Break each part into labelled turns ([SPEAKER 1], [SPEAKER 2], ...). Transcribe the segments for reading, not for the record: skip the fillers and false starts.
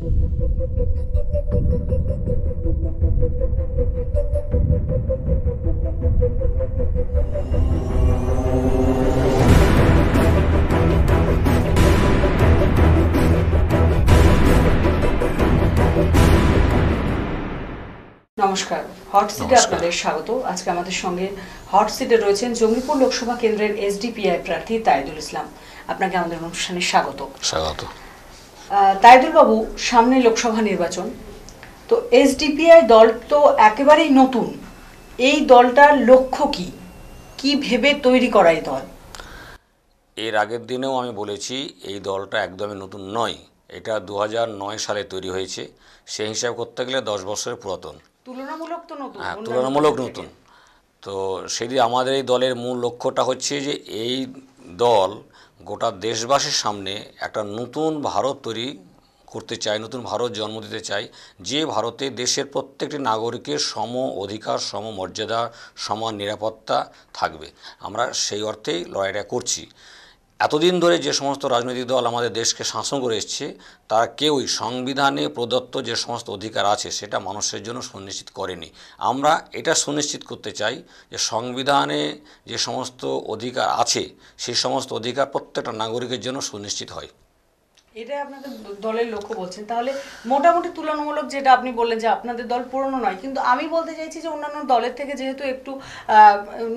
[SPEAKER 1] নমস্কার, হট সিটে আপনাদের স্বাগত। আজকে আমাদের সঙ্গে হট সিটে রয়েছেন জঙ্গিপুর লোকসভা কেন্দ্রের এসডিপিআই প্রার্থী তাইদুল ইসলাম। আপনাকে আমাদের অনুষ্ঠানে স্বাগত। তাইদুল বাবু, সামনে লোকসভা নির্বাচন, তো এসডিপিআই দল তো একেবারেই নতুন। এই দলটার লক্ষ্য কি, কি ভেবে তৈরি করা এই দল?
[SPEAKER 2] এর আগের দিনেও আমি বলেছি এই দলটা একদমই নতুন নয়। এটা 2009 সালে তৈরি হয়েছে। সেই হিসাব করতে গেলে 10 বছরের পুরাতন।
[SPEAKER 1] তুলনামূলক তো নতুন।
[SPEAKER 2] হ্যাঁ, তুলনামূলক নতুন। তো সেদিন আমাদের এই দলের মূল লক্ষ্যটা হচ্ছে যে এই দল গোটা দেশবাসীর সামনে একটা নতুন ভারত তৈরি করতে চায়, নতুন ভারত জন্ম দিতে চায়, যে ভারতে দেশের প্রত্যেকটি নাগরিকের সম অধিকার, সম মর্যাদা, সমান নিরাপত্তা থাকবে। আমরা সেই অর্থেই লড়াইটা করছি। এতদিন ধরে যে সমস্ত রাজনৈতিক দল আমাদের দেশকে শাসন করে এসছে, তারা কেউই সংবিধানে প্রদত্ত যে সমস্ত অধিকার আছে সেটা মানুষের জন্য সুনিশ্চিত করেনি। আমরা এটা সুনিশ্চিত করতে চাই যে সংবিধানে যে সমস্ত অধিকার আছে সেই সমস্ত অধিকার প্রত্যেকটা নাগরিকের জন্য সুনিশ্চিত হয়।
[SPEAKER 1] এটাই আপনাদের দলের লক্ষ্য বলছেন। তাহলে মোটামুটি তুলনামূলক যেটা আপনি বললেন যে আপনাদের দল পুরনো নয়, কিন্তু আমি বলতে চাইছি যে অন্যান্য দলের থেকে যেহেতু একটু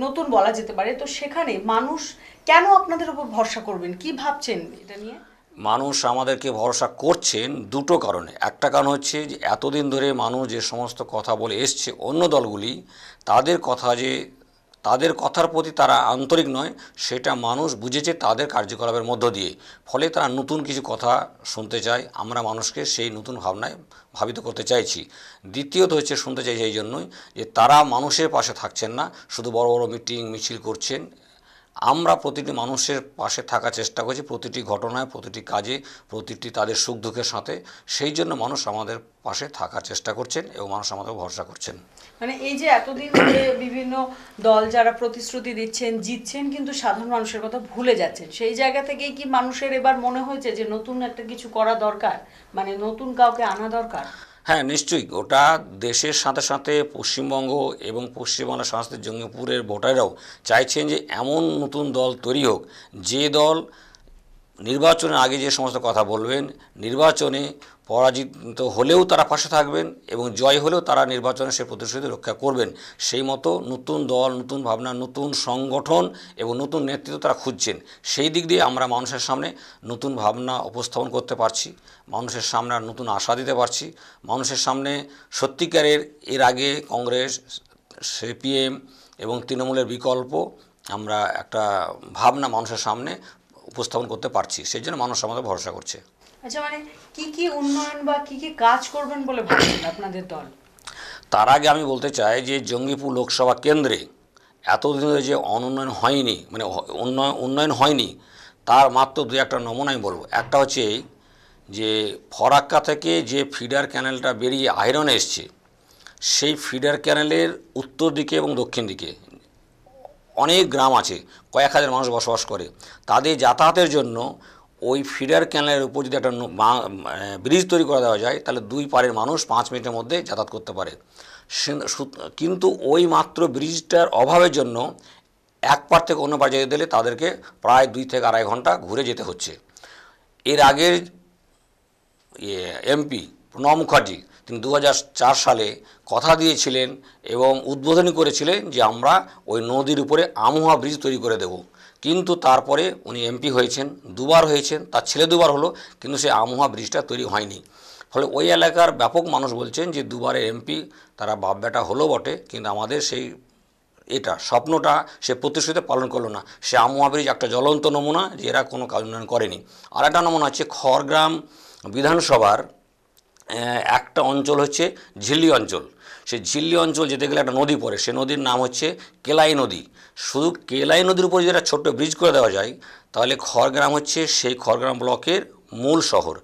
[SPEAKER 1] নতুন বলা যেতে পারে, তো সেখানে মানুষ কেন আপনাদের উপর ভরসা করবেন, কি ভাবছেন এটা নিয়ে?
[SPEAKER 2] মানুষ আমাদেরকে ভরসা করছেন দুটো কারণে। একটা কারণ হচ্ছে যে এতদিন ধরে মানুষ যে সমস্ত কথা বলে এসছে অন্য দলগুলি, তাদের কথার প্রতি তারা আন্তরিক নয়, সেটা মানুষ বুঝেছে তাদের কার্যকলাপের মধ্য দিয়ে। ফলে তারা নতুন কিছু কথা শুনতে চায়। আমরা মানুষকে সেই নতুন ভাবনায় ভাবিত করতে চাইছি। দ্বিতীয়ত হচ্ছে শুনতে চাইছি এই জন্যই যে তারা মানুষের পাশে থাকছেন না, শুধু বড় বড় মিটিং মিছিল করছেন। আমরা প্রতিটি মানুষের পাশে থাকার চেষ্টা করছি, প্রতিটি ঘটনায়, প্রতিটি কাজে, প্রতিটি তাদের সুখ দুঃখের সাথে। সেই জন্য মানুষ আমাদের পাশে থাকার চেষ্টা করছেন এবং মানুষ আমাদের ভরসা করছেন।
[SPEAKER 1] মানে এই যে এতদিন ধরে বিভিন্ন দল যারা প্রতিশ্রুতি দিচ্ছেন, জিতছেন, কিন্তু সাধারণ মানুষের কথা ভুলে যাচ্ছেন, সেই জায়গা থেকেই কি মানুষের এবার মনে হয়েছে যে নতুন একটা কিছু করা দরকার, মানে নতুন কাউকে আনা দরকার?
[SPEAKER 2] হ্যাঁ, নিশ্চয়ই। ওটা দেশের সাথে সাথে পশ্চিমবঙ্গ এবং পশ্চিমবাংলার সাথে জঙ্গিপুরের ভোটাররাও চাইছেন যে এমন নতুন দল তৈরি হোক, যে দল নির্বাচনের আগে যে সমস্ত কথা বলবেন, নির্বাচনে পরাজিত হলেও তারা পাশে থাকবেন এবং জয় হলেও তারা নির্বাচনে সে প্রতিশ্রুতি রক্ষা করবেন। সেই মতো নতুন দল, নতুন ভাবনা, নতুন সংগঠন এবং নতুন নেতৃত্ব তারা খুঁজছেন। সেই দিক দিয়ে আমরা মানুষের সামনে নতুন ভাবনা উপস্থাপন করতে পারছি, মানুষের সামনে নতুন আশা দিতে পারছি। মানুষের সামনে সত্যিকারের এর আগে কংগ্রেস, সিপিএম এবং তৃণমূলের বিকল্প আমরা একটা ভাবনা মানুষের সামনে উপস্থাপন করতে পারছি। সেই জন্য মানুষ আমাদের ভরসা করছে।
[SPEAKER 1] আচ্ছা, মানে কি কি উন্নয়ন বা কি কি কাজ করবেন বলে ভাবছেন আপনাদের দল?
[SPEAKER 2] তার আগে আমি বলতে চাই যে জঙ্গিপুর লোকসভা কেন্দ্রে এতদিন ধরে যে অনুন্নয়ন হয়নি, মানে উন্নয়ন হয়নি, তার মাত্র দু একটা নমুনা আমি বলবো। একটা হচ্ছে এই যে ফরাক্কা থেকে যে ফিডার ক্যানেলটা বেরিয়ে আয়রনে এসছে, সেই ফিডার ক্যানেলের উত্তর দিকে এবং দক্ষিণ দিকে অনেক গ্রাম আছে, কয়েক হাজার মানুষ বসবাস করে। তাদের যাতায়াতের জন্য ওই ফিডার ক্যানেলের উপর যদি একটা ব্রিজ তৈরি করে দেওয়া যায়, তাহলে দুই পারের মানুষ 5 মিনিটের মধ্যে যাতায়াত করতে পারে। কিন্তু ওই মাত্র ব্রিজটার অভাবের জন্য এক পার থেকে অন্য পার যেতে দিলে তাদেরকে প্রায় 2 থেকে আড়াই ঘন্টা ঘুরে যেতে হচ্ছে। এর আগের এমপি প্রণব মুখার্জি, তিনি 2004 সালে কথা দিয়েছিলেন এবং উদ্বোধনী করেছিলেন যে আমরা ওই নদীর উপরে আমুহা ব্রিজ তৈরি করে দেব। কিন্তু তারপরে উনি এমপি হয়েছেন, দুবার হয়েছেন, তার ছেলে দুবার হলো, কিন্তু সেই আমুহা ব্রিজটা তৈরি হয়নি। ফলে ওই এলাকার ব্যাপক মানুষ বলছেন যে দুবারের এমপি তারা বাপ বেটা হলো বটে, কিন্তু আমাদের সেই স্বপ্নটা সে প্রতিশ্রুতি পালন করলো না। সে আমুহা ব্রিজ একটা জ্বলন্ত নমুনা যে এরা কোনো কাজ উন্নয়ন করেনি। আর একটা নমুনা হচ্ছে খড়গ্রাম বিধানসভার একটা অঞ্চল হচ্ছে ঝিল্লি অঞ্চল। সেই ঝিল্লি অঞ্চল যেতে গেলে একটা নদী পড়ে, সে নদীর নাম হচ্ছে কেলাই নদী। শুধু কেলাই নদীর উপরে যদি একটা ছোট্ট ব্রিজ করে দেওয়া যায়, তাহলে খড়গ্রাম হচ্ছে সেই খড়গ্রাম ব্লকের মূল শহর।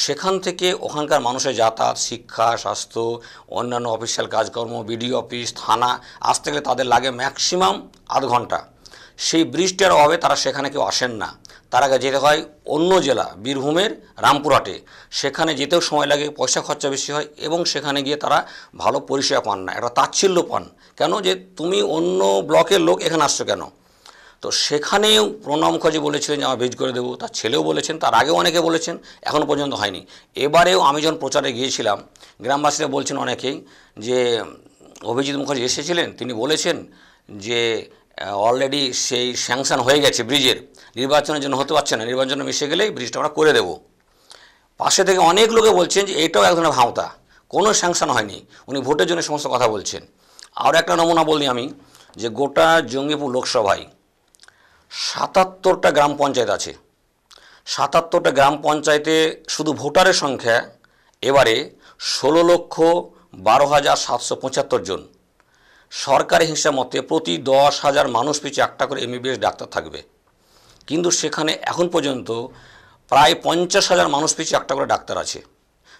[SPEAKER 2] সেখান থেকে ওখানকার মানুষের যাতায়াত, শিক্ষা, স্বাস্থ্য, অন্যান্য অফিসিয়াল কাজকর্ম, বিডিও অফিস, থানা আসতে গেলে তাদের লাগে ম্যাক্সিমাম আধ ঘন্টা। সেই ব্রিজটার অভাবে তারা সেখানে কেউ আসেন না। তার আগে যেতে হয় অন্য জেলা বীরভূমের রামপুরহাটে, সেখানে যেতেও সময় লাগে, পয়সা খরচা বেশি হয় এবং সেখানে গিয়ে তারা ভালো পরিষেবা পান না, একটা তাচ্ছিল্য পান, কেন যে তুমি অন্য ব্লকের লোক এখানে আসছো কেন। তো সেখানেও প্রণব মুখার্জি বলেছিলেন যে আমার ব্রিজ করে দেবো, তার ছেলেও বলেছেন, তার আগেও অনেকে বলেছেন, এখনও পর্যন্ত হয়নি। এবারেও আমি যখন প্রচারে গিয়েছিলাম গ্রামবাসীরা বলছেন অনেকেই যে অভিজিৎ মুখার্জি এসেছিলেন, তিনি বলেছেন যে অলরেডি সেই স্যাংশন হয়ে গেছে ব্রিজের, নির্বাচনের জন্য হতে পারছে না, নির্বাচনে মিশে গেলেই ব্রিজটা আমরা করে দেবো। পাশে থেকে অনেক লোকে বলছেন যে এটাও এক ধরনের ভাঁওতা, কোনো স্যাংশন হয়নি, উনি ভোটের জন্য সমস্ত কথা বলছেন। আর একটা নমুনা বলি আমি, যে গোটা জঙ্গিপুর লোকসভায় ৭৭টা গ্রাম পঞ্চায়েত আছে, ৭৭টা গ্রাম পঞ্চায়েতে শুধু ভোটারের সংখ্যা এবারে ১৬,১২,৭৭৫ জন। সরকারি হিসাব মতে প্রতি ১০,০০০ মানুষ পিছু একটা করে এমবিবিএস ডাক্তার থাকবে, কিন্তু সেখানে এখন পর্যন্ত প্রায় ৫০,০০০ মানুষ পিছু একটা করে ডাক্তার আছে।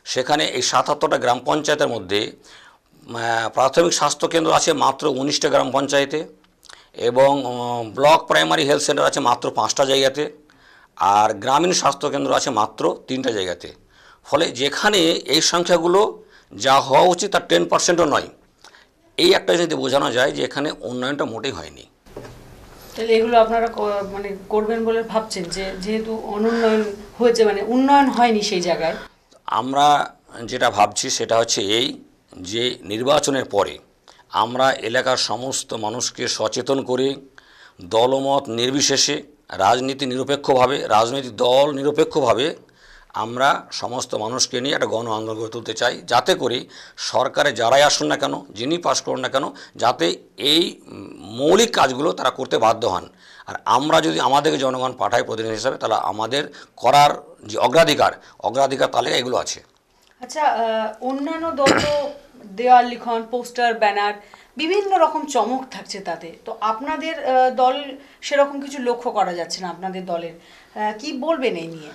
[SPEAKER 2] সেখানে এই ৭৭টা গ্রাম পঞ্চায়েতের মধ্যে প্রাথমিক স্বাস্থ্যকেন্দ্র আছে মাত্র ১৯টা গ্রাম পঞ্চায়েতে, এবং ব্লক প্রাইমারি হেলথ সেন্টার আছে মাত্র 5টা জায়গাতে, আর গ্রামীণ স্বাস্থ্যকেন্দ্র আছে মাত্র 3টা জায়গাতে। ফলে যেখানে এই সংখ্যাগুলো যা হওয়া উচিত তার 10%ও নয়। এই একটা যদি বোঝানো যায় যে এখানে উন্নয়নটা মোটেই হয়নি।
[SPEAKER 1] তাহলে এগুলো আপনারা মানে করবেন বলে ভাবছেন, যে যেহেতু অনুন্নয়ন হয়েছে, মানে উন্নয়ন হয়নি সেই জায়গায়।
[SPEAKER 2] আমরা যেটা ভাবছি সেটা হচ্ছে এই, যে নির্বাচনের পরে আমরা এলাকার সমস্ত মানুষকে সচেতন করে দলমত নির্বিশেষে, রাজনীতি নিরপেক্ষভাবে, রাজনৈতিক দল নিরপেক্ষভাবে আমরা সমস্ত মানুষকে নিয়ে একটা গণ আন্দোলন গড়ে তুলতে চাই, যাতে করে সরকারে যারাই আসুন না কেন, যিনি পাশ করুন না কেন, যাতে এই মৌলিক কাজগুলো তারা করতে বাধ্য হন। আর আমরা যদি আমাদেরকে জনগণ পাঠায় প্রতিনিধি হিসাবে, তাহলে আমাদের করার যে অগ্রাধিকার তালিকা এগুলো আছে।
[SPEAKER 1] আচ্ছা, অন্যান্য দল তো দেওয়াল লিখন, পোস্টার, ব্যানার, বিভিন্ন রকম চমক থাকছে তাতে, তো আপনাদের দল সেরকম কিছু লক্ষ্য করা যাচ্ছে না আপনাদের দলের, কি বলবেন এই নিয়ে?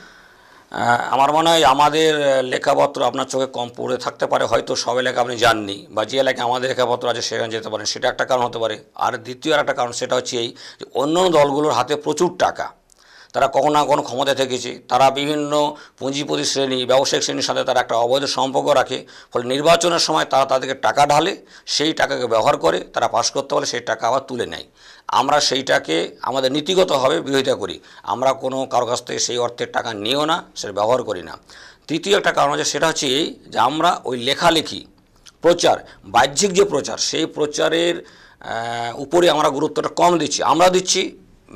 [SPEAKER 2] আমার মনে হয় আমাদের লেখাপত্র আপনার চোখে কম পড়ে থাকতে পারে, হয়তো সব এলাকা আপনি জাননি, বা যে এলাকায় আমাদের লেখাপত্র আছে সেখানে যেতে পারেন, সেটা একটা কারণ হতে পারে। আর দ্বিতীয় একটা কারণ সেটা হচ্ছে এই, যে অন্যান্য দলগুলোর হাতে প্রচুর টাকা, তারা কখনো না কখনো ক্ষমতা থেকেছে, তারা বিভিন্ন পুঁজিপতি শ্রেণী, ব্যবসায়িক শ্রেণীর সাথে তারা একটা অবৈধ সম্পর্ক রাখে। ফলে নির্বাচনের সময় তারা তাদেরকে টাকা ঢালে, সেই টাকাকে ব্যবহার করে, তারা পাস করতে পারলে সেই টাকা আবার তুলে নেয়। আমরা সেইটাকে আমাদের নীতিগতভাবে বিরোধিতা করি, আমরা কোনো কারো কাছ থেকে সেই অর্থের টাকা নিও না, সেটা ব্যবহার করি না। তৃতীয় একটা কারণ আছে, সেটা হচ্ছে এই, যে আমরা ওই লেখালেখি, প্রচার, বাহ্যিক যে প্রচার, সেই প্রচারের উপরে আমরা গুরুত্বটা কম দিচ্ছি। আমরা দিচ্ছি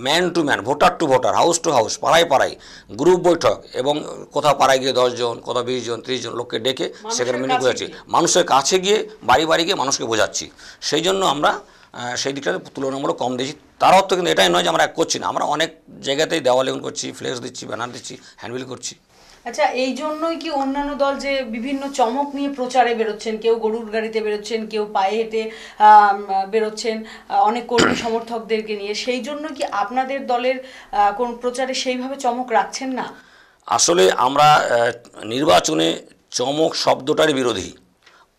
[SPEAKER 2] man to man, voter to voter, house to house, পাড়ায় পাড়ায় গ্রুপ বৈঠক, এবং কোথাও পাড়ায় গিয়ে 10 জন, কোথাও 20 জন, 30 জন লোককে ডেকে সেখানে মিটিং বোঝাচ্ছি, মানুষের কাছে গিয়ে বাড়ি বাড়ি গিয়ে মানুষকে বোঝাচ্ছি। সেই জন্য আমরা সেই দিকটাতে তুলনামূলক কম দিচ্ছি। তার অর্থ কিন্তু এটাই নয় যে আমরা এক করছি না, আমরা অনেক জায়গাতেই দেওয়াল লেখন করছি, ফ্লেক্স দিচ্ছি, ব্যানার দিচ্ছি, হ্যান্ডবিল করছি।
[SPEAKER 1] আচ্ছা, এই জন্যই কি অন্যান্য দল যে বিভিন্ন চমক নিয়ে প্রচারে বেরোচ্ছেন, কেউ গরুর গাড়িতে বেরোচ্ছেন, কেউ পায়ে হেঁটে বেরোচ্ছেন, অনেক কর্মী সমর্থকদেরকে নিয়ে, সেই জন্য কি আপনাদের দলের কোন প্রচারে সেইভাবে চমক রাখছেন না?
[SPEAKER 2] আসলে আমরা নির্বাচনে চমক শব্দটারই বিরোধী।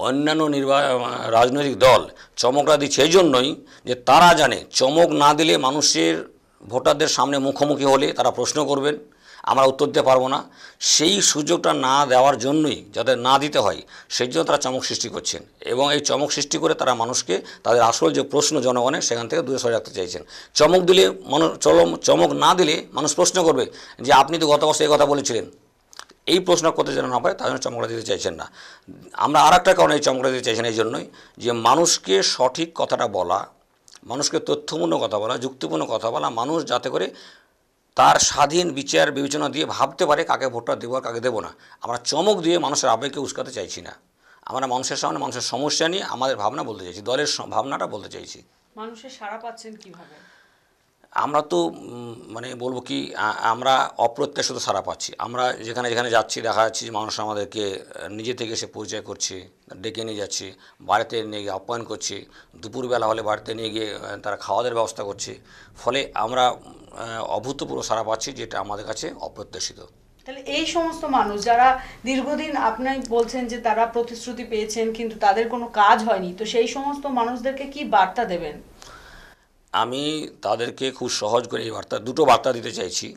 [SPEAKER 2] অন্যান্য রাজনৈতিক দল চমকটা দিচ্ছে এই জন্যই যে তারা জানে চমক না দিলে মানুষের, ভোটারদের সামনে মুখোমুখি হলে তারা প্রশ্ন করবেন, আমরা উত্তর দিতে পারবো না। সেই সুযোগটা না দেওয়ার জন্যই, যাতে না দিতে হয়, সেই জন্য তারা চমক সৃষ্টি করছেন, এবং এই চমক সৃষ্টি করে তারা মানুষকে তাদের আসল যে প্রশ্ন জনগণের, সেখান থেকে দূরে সরে রাখতে চাইছেন। চমক দিলে চমক না দিলে মানুষ প্রশ্ন করবে যে আপনি তো গত বছর এই কথা বলেছিলেন, এই প্রশ্ন করতে যেন না পায়, তার জন্য চমকটা দিতে চাইছেন না। আমরা আর একটা কারণে এই চমকটা দিতে চাইছেন এই জন্যই, যে মানুষকে সঠিক কথাটা বলা, মানুষকে তথ্যপূর্ণ কথা বলা, যুক্তিপূর্ণ কথা বলা, মানুষ যাতে করে তার স্বাধীন বিচার বিবেচনা দিয়ে ভাবতে পারে কাকে ভোটটা দেবো আর কাকে দেবো না। আমরা চমক দিয়ে মানুষের আবেগকে উস্কাতে চাইছি না, আমরা মানুষের সামনে মানুষের সমস্যা নিয়ে আমাদের ভাবনা বলতে চাইছি, দলের ভাবনাটা বলতে চাইছি।
[SPEAKER 1] মানুষের সাড়া পাচ্ছেন কিভাবে?
[SPEAKER 2] আমরা তো মানে বলবো কি, আমরা অপ্রত্যাশিত সাড়া পাচ্ছি। আমরা যেখানে যেখানে যাচ্ছি দেখা যাচ্ছে যে মানুষ আমাদেরকে নিজে থেকে এসে পরিচয় করছে, ডেকে নিয়ে যাচ্ছে, বাড়িতে নিয়ে গিয়ে আপ্যায়ন করছে, দুপুরবেলা হলে বাড়িতে নিয়ে গিয়ে তারা খাওয়া দাওয়ার ব্যবস্থা করছে। ফলে আমরা অভূতপূর্ব সাড়া পাচ্ছি, যেটা আমাদের কাছে অপ্রত্যাশিত।
[SPEAKER 1] তাহলে এই সমস্ত মানুষ যারা দীর্ঘদিন, আপনি বলছেন যে তারা প্রতিশ্রুতি পেয়েছেন কিন্তু তাদের কোনো কাজ হয়নি, তো সেই সমস্ত মানুষদেরকে কি বার্তা দেবেন?
[SPEAKER 2] আমি তাদেরকে খুব সহজ করে এই দুটো বার্তা দিতে চাইছি।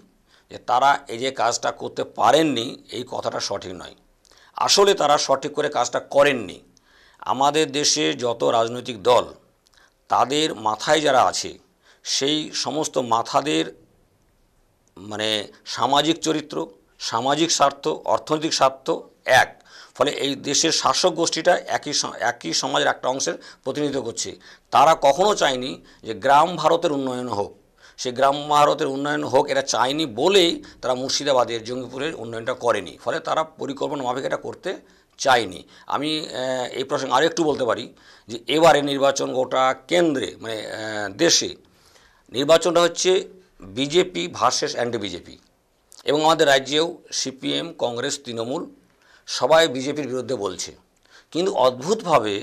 [SPEAKER 2] যে তারা এই যে কাজটা করতে পারেননি এই কথাটা সঠিক নয়। আসলে তারা সঠিক করে কাজটা করেননি। আমাদের দেশে যত রাজনৈতিক দল তাদের মাথায় যারা আছে সেই সমস্ত মাথাদের মানে সামাজিক চরিত্র, সামাজিক স্বার্থ, অর্থনৈতিক স্বার্থ এক। ফলে এই দেশের শাসক গোষ্ঠীটা একই সমাজের একটা অংশের প্রতিনিধিত্ব করছে। তারা কখনো চায়নি যে গ্রাম ভারতের উন্নয়ন হোক, সে গ্রাম ভারতের উন্নয়ন হোক এটা চায়নি বলেই তারা মুর্শিদাবাদের জঙ্গিপুরের উন্নয়নটা করেনি। ফলে তারা পরিকল্পনা মাফিক এটা করতে চায়নি। আমি এই প্রসঙ্গে আরও একটু বলতে পারি যে এবারে নির্বাচন গোটা কেন্দ্রে মানে দেশে নির্বাচনটা হচ্ছে বিজেপি ভার্সেস অ্যান্টি বিজেপি, এবং আমাদের রাজ্যেও সিপিএম, কংগ্রেস, তৃণমূল সবাই বিজেপির বিরুদ্ধে বলছে। কিন্তু অদ্ভুতভাবে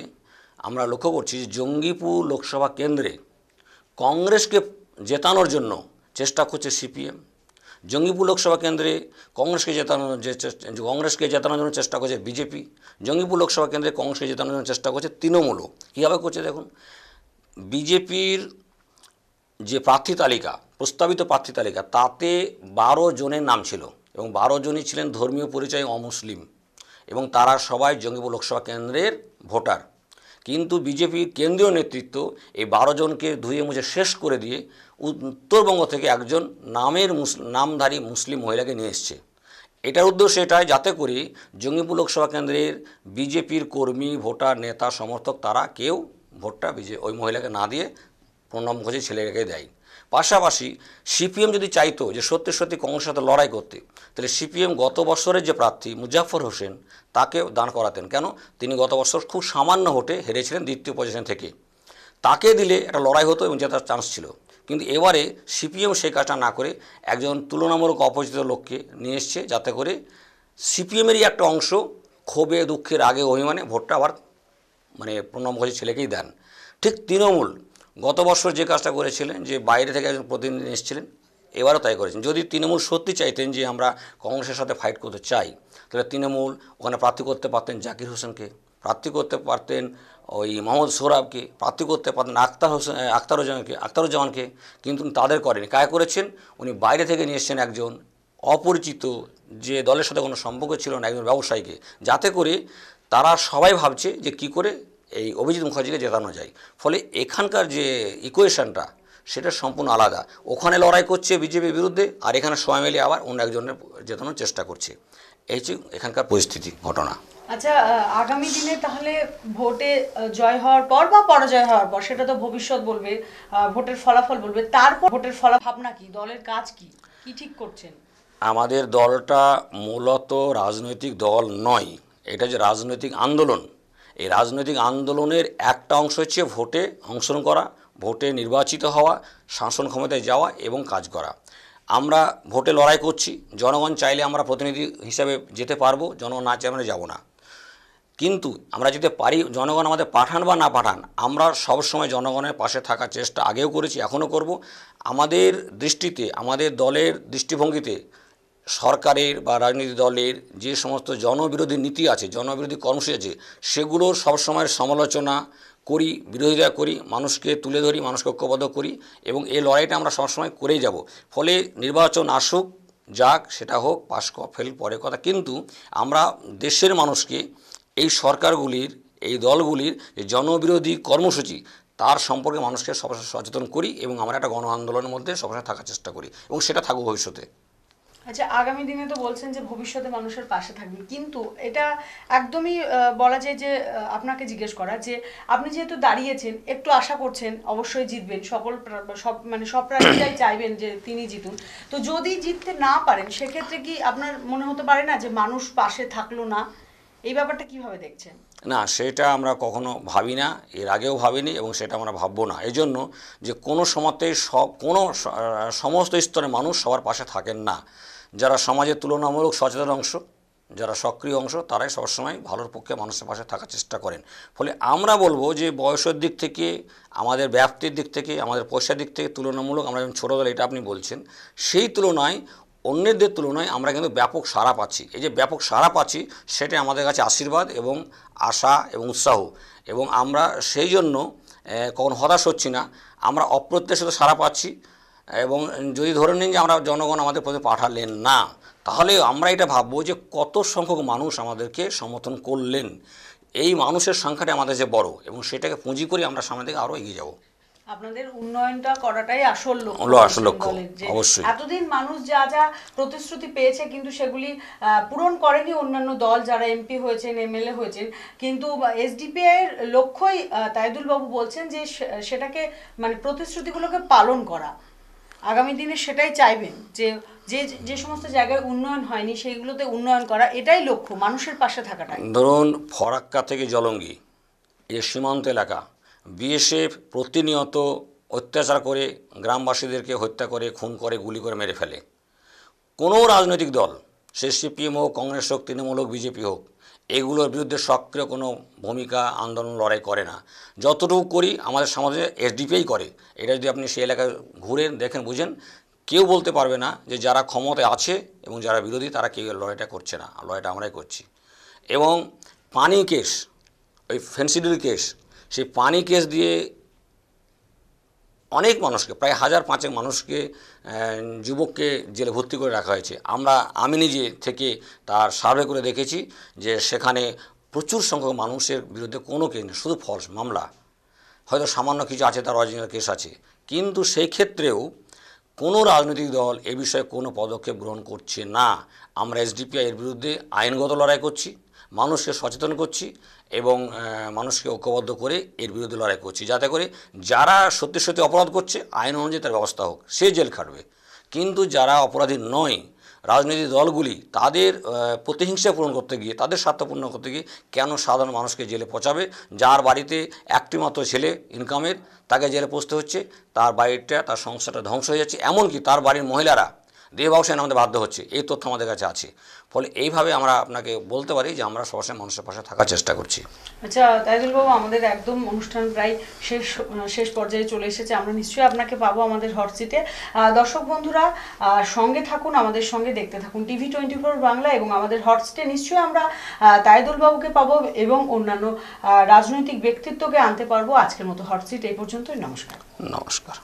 [SPEAKER 2] আমরা লক্ষ্য করছি যে জঙ্গিপুর লোকসভা কেন্দ্রে কংগ্রেসকে জেতানোর জন্য চেষ্টা করছে সিপিএম, জঙ্গিপুর লোকসভা কেন্দ্রে কংগ্রেসকে জেতানোর জন্য চেষ্টা করছে বিজেপি, জঙ্গিপুর লোকসভা কেন্দ্রে কংগ্রেসকে জেতানোর জন্য চেষ্টা করছে তৃণমূলও। কীভাবে করছে দেখুন, বিজেপির যে প্রার্থী তালিকা, প্রস্তাবিত প্রার্থী তালিকা, তাতে 12 জনের নাম ছিল এবং 12 জনই ছিলেন ধর্মীয় পরিচয় অমুসলিম এবং তারা সবাই জঙ্গিপুর লোকসভা কেন্দ্রের ভোটার। কিন্তু বিজেপির কেন্দ্রীয় নেতৃত্ব এই 12 জনকে ধুয়ে মুছে শেষ করে দিয়ে উত্তরবঙ্গ থেকে একজন নামধারী মুসলিম মহিলাকে নিয়ে এসছে। এটার উদ্দেশ্য এটাই যাতে করে জঙ্গিপুর লোকসভা কেন্দ্রের বিজেপির কর্মী, ভোটার, নেতা, সমর্থক তারা কেউ ভোটটা ওই মহিলাকে না দিয়ে প্রণব মুখার্জি ছেলেকে দেয়। পাশাপাশি সিপিএম যদি চাইতো যে সত্যি সত্যি কংগ্রেসের সাথে লড়াই করতে, তাহলে সিপিএম গত বছরের যে প্রার্থী মুজাফফর হোসেন তাকে দান করাতেন। কেন? তিনি গত বছর খুব সামান্য ভোটে হেরেছিলেন দ্বিতীয় পজিশন থেকে, তাকে দিলে একটা লড়াই হতো এবং জেতার চান্স ছিল। কিন্তু এবারে সিপিএম সেই কাজটা না করে একজন তুলনামূলক অপরিচিত লোককে নিয়ে এসছে যাতে করে সিপিএমেরই একটা অংশ ক্ষোভে, দুঃখের, আগে অভিমানে ভোটটা আবার মানে প্রণব মুখার্জির ছেলেকেই দেন। ঠিক তৃণমূল গত বছর যে কাজটা করেছিলেন যে বাইরে থেকে একজন প্রতিনিধি এসেছিলেন, এবারও তাই করেছেন। যদি তৃণমূল সত্যি চাইতেন যে আমরা কংগ্রেসের সাথে ফাইট করতে চাই, তাহলে তৃণমূল ওখানে প্রার্থী করতে পারতেন জাকির হোসেনকে, প্রার্থী করতে পারতেন ওই মোহাম্মদ সোহরাবকে, প্রার্থী করতে পারতেন আখতারুজ্জামানকে, কিন্তু তাদের করেনি। কায় করেছেন? উনি বাইরে থেকে নিয়ে এসেছেন একজন অপরিচিত, যে দলের সাথে কোনো সম্পর্ক ছিল না, একজন ব্যবসায়ীকে, যাতে করে তারা সবাই ভাবছে যে কি করে এই অভিজিৎ মুখার্জিকে জেতানো যায়। ফলে এখানকার যে ইকুয়েশনটা সেটা সম্পূর্ণ আলাদা। ওখানে লড়াই করছে বিজেপির বিরুদ্ধে আর এখানে সবাই মিলে আবার অন্য একজনের জেতানোর চেষ্টা করছে। এই হচ্ছে এখানকার পরিস্থিতি, ঘটনা।
[SPEAKER 1] আচ্ছা, আগামী দিনে তাহলে ভোটে জয় হওয়ার পর বা পরাজয় হওয়ার পর, সেটা তো ভবিষ্যৎ বলবে, ভোটের ফলাফল বলবে, তারপর ভোটের ভাবনা কি, দলের কাজ কি, কি ঠিক করছেন?
[SPEAKER 2] আমাদের দলটা মূলত রাজনৈতিক দল নয়, এটা যে রাজনৈতিক আন্দোলন। এই রাজনৈতিক আন্দোলনের একটা অংশ হচ্ছে ভোটে অংশগ্রহণ করা, ভোটে নির্বাচিত হওয়া, শাসন ক্ষমতায় যাওয়া এবং কাজ করা। আমরা ভোটে লড়াই করছি, জনগণ চাইলে আমরা প্রতিনিধি হিসাবে যেতে পারবো, জনগণ না চাইলে আমরা যাবো না। কিন্তু আমরা যেতে পারি, জনগণ আমাদের পাঠান বা না পাঠান, আমরা সবসময় জনগণের পাশে থাকার চেষ্টা আগেও করেছি, এখনও করব। আমাদের দৃষ্টিতে, আমাদের দলের দৃষ্টিভঙ্গিতে সরকারের বা রাজনৈতিক দলের যে সমস্ত জনবিরোধী নীতি আছে, জনবিরোধী কর্মসূচি আছে, সেগুলোর সবসময় সমালোচনা করি, বিরোধিতা করি, মানুষকে তুলে ধরি, মানুষকে ঐক্যবদ্ধ করি এবং এই লড়াইটা আমরা সবসময় করেই যাব। ফলে নির্বাচন আসুক, যাক, সেটা হোক, পাস ফেল পরে কথা, কিন্তু আমরা দেশের মানুষকে এই সরকারগুলির, এই দলগুলির যে জনবিরোধী কর্মসূচি তার সম্পর্কে মানুষকে সবসময় সচেতন করি এবং আমরা একটা গণ আন্দোলনের মধ্যে সবসময় থাকার চেষ্টা করি এবং সেটা থাকবে ভবিষ্যতে।
[SPEAKER 1] আচ্ছা, আগামী দিনে তো বলছেন যে ভবিষ্যতে মানুষের পাশে থাকবেন, কিন্তু এটা একদমই বলা যায় যে আপনাকে জিজ্ঞেস করা যে আপনি যেহেতু দাঁড়িয়েছেন, একটু আশা করছেন অবশ্যই জিতবেন, সব প্রার্থীরাই চাইবেন যে তিনি জিতুন, তো যদি জিততে না পারেন সেক্ষেত্রে কি আপনার মনে হতে পারে না যে মানুষ পাশে থাকলো না? এই ব্যাপারটা কিভাবে দেখছেন?
[SPEAKER 2] না, সেটা আমরা কখনো ভাবি না, এর আগেও ভাবিনি এবং সেটা আমরা ভাববো না। এই জন্য যে কোনো সময়তেই সমস্ত স্তরের মানুষ সবার পাশে থাকেন না। যারা সমাজের তুলনামূলক সচেতন অংশ, যারা সক্রিয় অংশ, তারাই সবসময় ভালোর পক্ষে মানুষের পাশে থাকার চেষ্টা করেন। ফলে আমরা বলবো যে বয়সের দিক থেকে, আমাদের ব্যাপ্তির দিক থেকে, আমাদের পয়সার দিক থেকে তুলনামূলক আমরা যেমন ছোটো দল, এটা আপনি বলছেন, সেই তুলনায় অন্যদের তুলনায় আমরা কিন্তু ব্যাপক সাড়া পাচ্ছি। এই যে ব্যাপক সাড়া পাচ্ছি সেটা আমাদের কাছে আশীর্বাদ এবং আশা এবং উৎসাহ, এবং আমরা সেই জন্য কখনো হতাশ হচ্ছি না। আমরা অপ্রত্যাশিত সাড়া পাচ্ছি, এবং যদি ধরে নিন যে আমরা জনগণ আমাদের প্রতি পাঠালেন না, তাহলে আমরা এটা ভাববো যে কত সংখ্যক মানুষ আমাদেরকে সমর্থন করলেন। এই মানুষের সংখ্যাটা আমাদের যে বড়, এবং সেটাকে পুঁজি করে আমরা সামনে দিকে আরও এগিয়ে যাব।
[SPEAKER 1] আপনাদের উন্নয়নটা করাটাই আসল লক্ষ্য,
[SPEAKER 2] হলো আসল লক্ষ্য,
[SPEAKER 1] দলের যে
[SPEAKER 2] অবশ্যই।
[SPEAKER 1] এতদিন মানুষ যা যা প্রতিশ্রুতি পেয়েছে কিন্তু সেগুলি পূরণ করেনি অন্যান্য দল যারা এমপি হয়েছেন, এমএলএ হয়েছেন, কিন্তু এসডিপিআই এর লক্ষ্যই তাইদুল বাবু বলছেন যে সেটাকে মানে প্রতিশ্রুতিগুলোকে পালন করা। আগামী দিনে সেটাই চাইবেন যে যে যে সমস্ত জায়গায় উন্নয়ন হয়নি সেইগুলোতে উন্নয়ন করা, এটাই লক্ষ্য, মানুষের পাশে থাকাটাই।
[SPEAKER 2] ধরুন ফরাক্কা থেকে জলঙ্গি, এই সীমান্ত এলাকা, বিএসএফ প্রতিনিয়ত অত্যাচার করে গ্রামবাসীদেরকে হত্যা করে, খুন করে, গুলি করে মেরে ফেলে। কোনো রাজনৈতিক দল, সে সিপিএম হোক, কংগ্রেস হোক, তৃণমূল হোক, বিজেপি হোক, এগুলোর বিরুদ্ধে সক্রিয় কোনো ভূমিকা, আন্দোলন, লড়াই করে না। যতটুকু করি আমাদের সমাজে এসডিপিআই করে। এটা যদি আপনি সেই এলাকায় ঘুরেন, দেখেন, বুঝেন, কেউ বলতে পারবে না যে যারা ক্ষমতায় আছে এবং যারা বিরোধী তারা কেউ লড়াইটা করছে না। লড়াইটা আমরাই করছি। এবং পানি কেস, ওই ফেন্সিডিল কেস, সেই পানি কেস দিয়ে অনেক মানুষকে, প্রায় 1000-5 মানুষকে, যুবককে জেলে ভর্তি করে রাখা হয়েছে। আমি নিজে থেকে তার সার্ভে করে দেখেছি যে সেখানে প্রচুর সংখ্যক মানুষের বিরুদ্ধে কোনো কেস নেই, শুধু ফলস মামলা। হয়তো সামান্য কিছু আছে, তার অরিজিনাল কেস আছে, কিন্তু সেই ক্ষেত্রেও কোনো রাজনৈতিক দল এ বিষয়ে কোনো পদক্ষেপ গ্রহণ করছে না। আমরা এসডিপিআই এর বিরুদ্ধে আইনগত লড়াই করছি, মানুষকে সচেতন করছি এবং মানুষকে ঐক্যবদ্ধ করে এর বিরুদ্ধে লড়াই করছি, যাতে করে যারা সত্যি সত্যি অপরাধ করছে আইন অনুযায়ী তার ব্যবস্থা হোক, সে জেল খাটবে। কিন্তু যারা অপরাধী নয়, রাজনৈতিক দলগুলি তাদের প্রতিহিংসা পূরণ করতে গিয়ে, তাদের স্বার্থ পূর্ণ করতে গিয়ে কেন সাধারণ মানুষকে জেলে পচাবে? যার বাড়িতে একটি মাত্র ছেলে ইনকামের, তাকে জেলে পচতে হচ্ছে, তার বাড়িটা, তার সংসারটা ধ্বংস হয়ে যাচ্ছে, এমনকি তার বাড়ির মহিলারা দেহ ব্যবসায় আমাদের বাধ্য হচ্ছে। এই তথ্য আমাদের কাছে আছে। ফলে এইভাবে আমরা আপনাকে বলতে পারি যে আমরা সবসময় মানুষের পাশে থাকার চেষ্টা করছি।
[SPEAKER 1] আচ্ছা তাইদুল বাবু, আমাদের একদম অনুষ্ঠান প্রায় শেষ পর্যায়ে চলে এসেছে। আমরা নিশ্চয়ই আপনাকে পাবো আমাদের হট সিটে। দর্শক বন্ধুরা সঙ্গে থাকুন, আমাদের সঙ্গে দেখতে থাকুন TV24 বাংলা, এবং আমাদের হট সিটে নিশ্চয়ই আমরা তাইদুল বাবুকে পাবো এবং অন্যান্য রাজনৈতিক ব্যক্তিত্বকে আনতে পারবো। আজকের মতো হট সিট এই পর্যন্তই। নমস্কার।
[SPEAKER 2] নমস্কার।